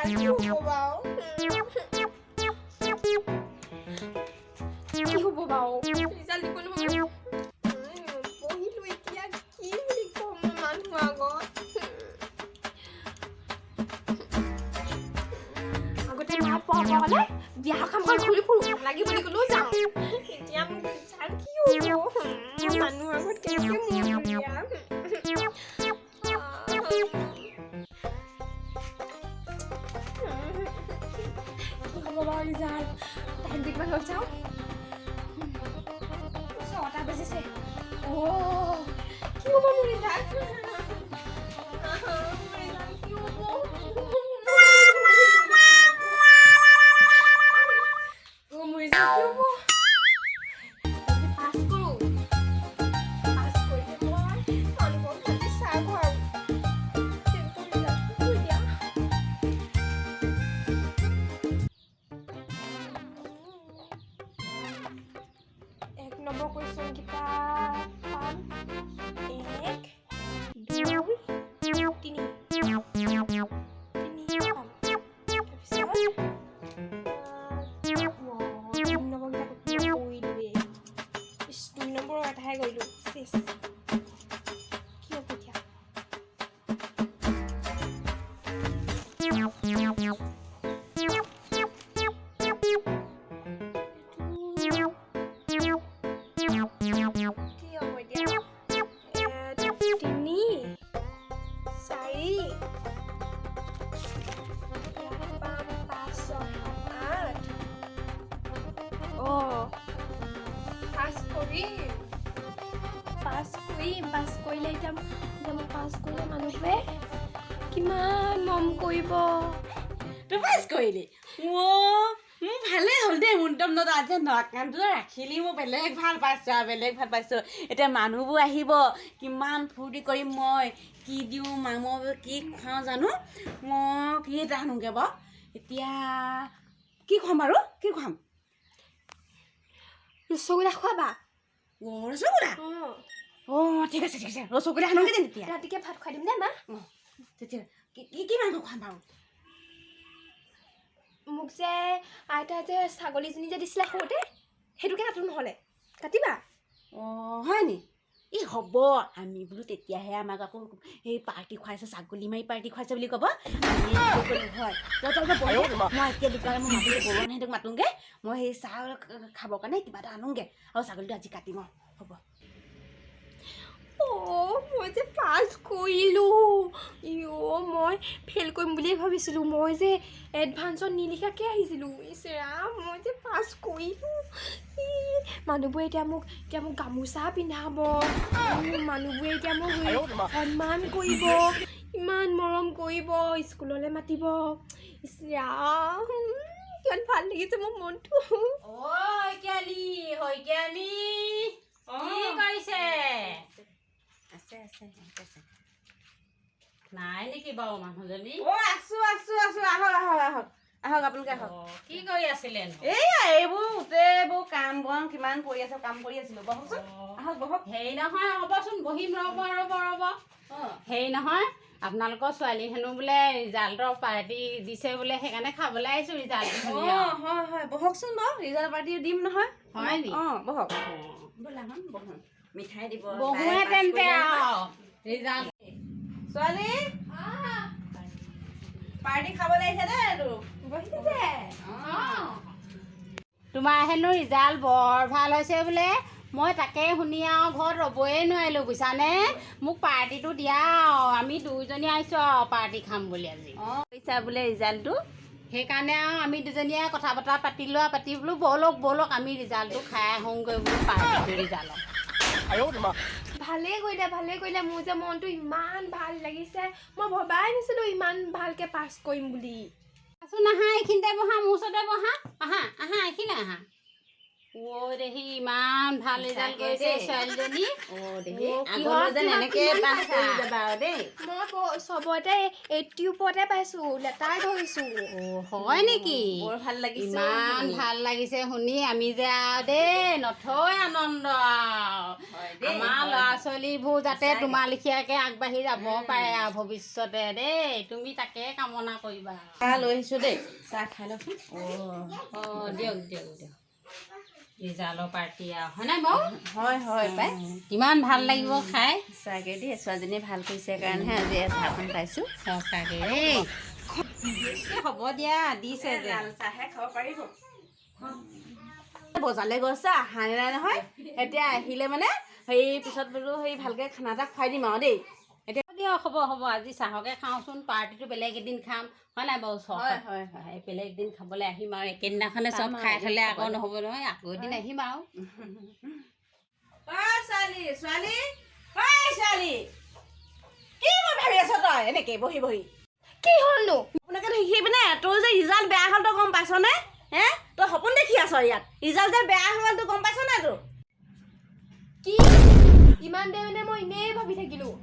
কি হ'ব বাৰু ৰিজাল্ট দিব নহয় পঢ়িলো এতিয়া কি বুলি ক'ম মানুহৰ আগত আগতে মাত পঢ়ালে বিয়া কামখন ঘূৰি ফুৰো লাগি বুলি ক'লেও যাওঁ এতিয়া মোক ৰিজাল্ট কি হ'ব মানুহৰ আগত কেনেকৈ মোৰ বিয়া ৰিজাল্ট টাইম কিমান হ'ল চাওঁ 6টা বাজিছে কি হ'ব মোৰ ৰিজাল্ট কি হ'ব মোৰ ৰিজাল্ট কি হ'ব পাছ কৰোঁ পাছ কৰিলে মই মানুহক মাতি চাহ খুৱাওঁ কিন্তু ৰিজাল্ট কি দিয়া 1 নম্বৰ কুৱেশ্যন কেইটা পাম 1 2 3 পাম তাৰপিছত 3 নম্বৰ কেইটা কৰিলোৱে 2 নম্বৰ এটাহে কৰিলোঁ চেছ কি হ'ব এতিয়া পাছ কৰিলে এতিয়া মই পাছ কৰিলে মানুহবোৰে কিমান মৰম কৰিব তই পাছ কৰিলি মোৰ ভালেই হ'ল দেই মোৰ একদম আজি নকানটো ৰাখিলি মই বেলেগ ভাল পাইছোঁ এতিয়া মানুহবোৰ আহিব কিমান ফূৰ্তি কৰিম মই কি দিওঁ মই কি খুৱাওঁ জানো মই কি এটা আনোগৈ বাৰু এতিয়া কি খুৱাম বাৰু কি খুৱাম ৰসগোল্লা খোৱাবা ৰসগোল্লা ঠিক আছে ৰসগোল্লা আনোগৈ যেন তেতিয়া ৰাতিকে ভাত খুৱাই দিম দে মা তেতিয়া কি মাংস খুৱাম বাৰু মোক যে আইতাই যে ছাগলীজনী যে দিছিলে সৰুতে সেইটোকে কাটো নহ'লে কাটিবা হয় নি এই হ'ব আমি বোলো তেতিয়াহে আমাক আকৌ সেই পাৰ্টি খুৱাইছে ছাগলী মাৰি পাৰ্টি খুৱাইছে বুলি ক'ব হয় মই এতিয়া দোকানত মই মাতিছোঁ বৰুৱা সিহঁতক মাতোঁগৈ মই সেই চাহ খাবৰ কাৰণে কিবা এটা আনোগৈ আৰু ছাগলীটো আজি কাটিম হ'ব মই যে পাছ কৰিলোঁ মই ফেইল কৰিম বুলিয়ে ভাবিছিলোঁ মই যে এডভান্সত নিলিখাকৈ আহিছিলোঁ মই যে পাছ কৰিলোঁ মানুহবোৰে এতিয়া মোক গামোচা পিন্ধাব মানুহবোৰে এতিয়া মোক সন্মান কৰিব ইমান মৰম কৰিব স্কুললৈ মাতিব কিমান ভাল লাগিছে মোৰ মনটো আছে নাই নেকি বাৰু মানুহজনী আছোঁ আহক আপোনালোকে আহক কি কৰি আছিলে এইবোৰ কাম বন কিমান কৰি আছিলোঁ বহকচোন আহক বহক হেৰি নহয় হ'বচোন বহিম ৰ'ব হেৰি নহয় আপোনালোকৰ ছোৱালী হেনো বোলে ৰিজাল্টৰ পাৰ্টি দিছে বোলে সেইকাৰণে খাবলৈ আহিছোঁ ৰিজাল্ট হয় বহকচোন বাৰু ৰিজাল্ট পাৰ্টি দিম নহয় হয় নি বহক বহক মিঠাই দিব বহুৱে তেন্তে আৰু ৰিজাল্ট ছোৱালী পাৰ্টি খাবলৈ আহিছে দেই তোমাৰ হেনো ৰিজাল্ট বৰ ভাল হৈছে বোলে মই তাকে শুনি আৰু ঘৰত ৰ'বই নোৱাৰিলোঁ বুজিছানে মোক পাৰ্টিটো দিয়া আমি দুইজনী আহিছোঁ আৰু পাৰ্টি খাম বুলি আজি কৈছা বোলে ৰিজাল্টটো সেইকাৰণে আৰু আমি দুজনীয়ে কথা বতৰা পাতি বোলো ব'লক আমি ৰিজাল্টটো খাই আহোঁগৈ বোলো পাৰ্টিটো ৰিজাল্টত ভালেই কৰিলে মোৰ যে মনটো ইমান ভাল লাগিছে মই ভবাই নাছিলোঁ ইমান ভালকৈ পাছ কৰিম বুলি আছোঁ নাহা এইখিনিতে বহা মোৰ ওচৰতে বহা আহা এইখিনিতে আহা দেহি ইমান ভাল ৰিজাল্ট কৰিছে ছোৱালীজনী। দেহি কিহত যেন এনেকে পাছ কৰি যাবা আৰু দেই। মই চবতে 80 ওপৰতে পাইছোঁ, লেটাৰ ধৰিছোঁ। হয় নেকি? বৰ ভাল লাগিছে ইমান ভাল লাগিছে শুনি। আমি যে আৰু দেই নথৈ আনন্দ আৰু আমাৰ ল'ৰা ছোৱালীবোৰ যাতে তোমাৰ লেখীয়াকে আগবাঢ়ি যাব পাৰে আৰু ভৱিষ্যতে দেই, তুমি তাকে কামনা কৰিবা। চাহ লৈ আহিছোঁ দেই, চাহ খাই লওকচোন। দিয়ক দিয়ক দিয়ক। ৰিজাল্টৰ পাৰ্টি আৰু হয় নাই বাৰু? হয় পাই। কিমান ভাল লাগিব খাই। সঁচাকৈ দেই, ছোৱালীজনীয়ে ভাল কৰিছে কাৰণেহে আজি চাহখন পাইছোঁ। সঁচাকৈ দেই। হ'ব দিয়া, দিছে যে। লাল চাহে খাব পাৰিব। বজাৰলৈ গৈছে অহা নাই নহয়, এতিয়া আহিলে মানে হেৰি পিছত বোলো হেৰি ভালকৈ খানা এটা খুৱাই দিম আৰু দেই। দিয়ক হ'ব আজি চাহকে খাওঁচোন, পাৰ্টিটো বেলেগ এদিন খাম হয় নাই বাৰু? হয় বেলেগ এদিন খাবলৈ আহিম আৰু একেদিনাখনে চব খাই থ'লে আকৌ নহ'ব নহয়, আকৌ এদিন আহিম আৰু। ছোৱালী কি মই ভাবি আছ তই এনেকে বহি বহি? কি হ'লনো? আপোনাকে দেখি পিনে তোৰ যে ৰিজাল্ট বেয়া হ'ল তই গম পাইছনে? তই সপোন দেখি আছ ইয়াত, ৰিজাল্ট যে বেয়া হ'ল তই গম পাইছ নাই? তোৰ কি ইমান দেৰি মানে মই এনেই ভাবি থাকিলোঁ।